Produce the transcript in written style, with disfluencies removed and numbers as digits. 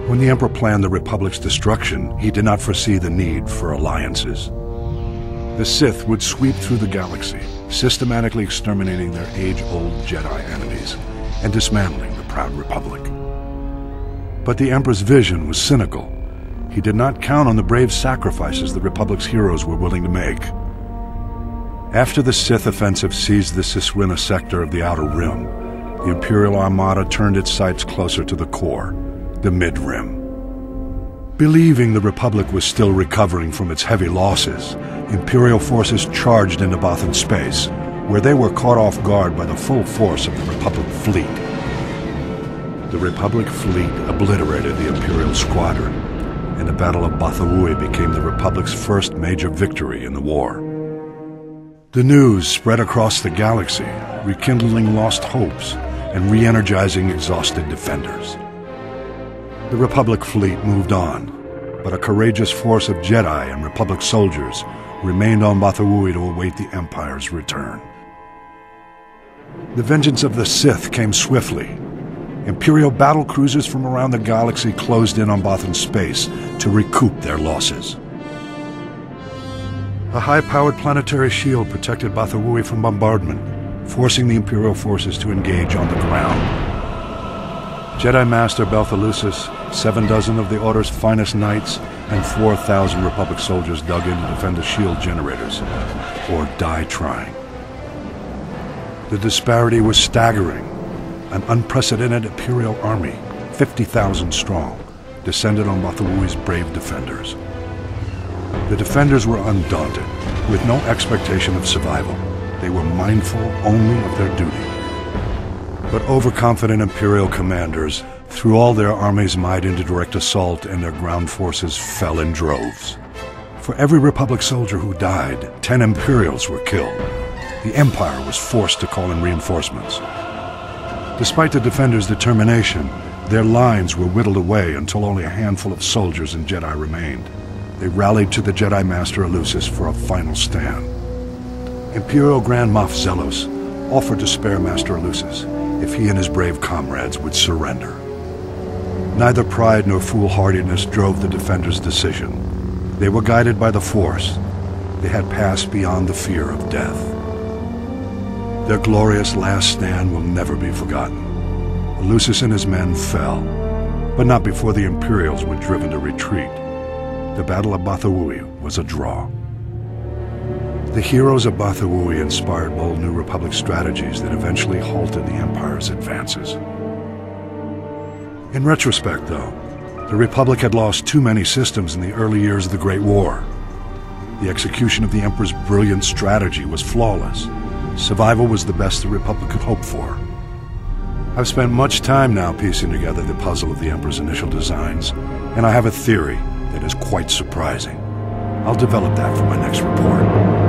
When the Emperor planned the Republic's destruction, he did not foresee the need for alliances. The Sith would sweep through the galaxy, systematically exterminating their age-old Jedi enemies and dismantling the proud Republic. But the Emperor's vision was cynical. He did not count on the brave sacrifices the Republic's heroes were willing to make. After the Sith offensive seized the Siswina sector of the Outer Rim, the Imperial Armada turned its sights closer to the core, the Mid-Rim. Believing the Republic was still recovering from its heavy losses, Imperial forces charged into Bothan space, where they were caught off guard by the full force of the Republic fleet. The Republic fleet obliterated the Imperial squadron, and the Battle of Bothawui became the Republic's first major victory in the war. The news spread across the galaxy, rekindling lost hopes and re-energizing exhausted defenders. The Republic fleet moved on, but a courageous force of Jedi and Republic soldiers remained on Bothawui to await the Empire's return. The vengeance of the Sith came swiftly. Imperial battle cruisers from around the galaxy closed in on Bothan space to recoup their losses. A high-powered planetary shield protected Bothawui from bombardment, forcing the Imperial forces to engage on the ground. Jedi Master Belthalusis, 7 dozen of the Order's finest knights, and 4,000 Republic soldiers dug in to defend the shield generators, or die trying. The disparity was staggering. An unprecedented Imperial army, 50,000 strong, descended on Bothawui's brave defenders. The defenders were undaunted, with no expectation of survival. They were mindful only of their duty. But overconfident Imperial commanders threw all their army's might into direct assault, and their ground forces fell in droves. For every Republic soldier who died, 10 Imperials were killed. The Empire was forced to call in reinforcements. Despite the defenders' determination, their lines were whittled away until only a handful of soldiers and Jedi remained. They rallied to the Jedi Master Elusis for a final stand. Imperial Grand Moff Zelos offered to spare Master Elusis if he and his brave comrades would surrender. Neither pride nor foolhardiness drove the defenders' decision. They were guided by the Force. They had passed beyond the fear of death. Their glorious last stand will never be forgotten. Elusis and his men fell, but not before the Imperials were driven to retreat. The Battle of Bothawui was a draw. The heroes of Bothawui inspired bold New Republic strategies that eventually halted the Empire's advances. In retrospect, though, the Republic had lost too many systems in the early years of the Great War. The execution of the Emperor's brilliant strategy was flawless. Survival was the best the Republic could hope for. I've spent much time now piecing together the puzzle of the Emperor's initial designs, and I have a theory that is quite surprising. I'll develop that for my next report.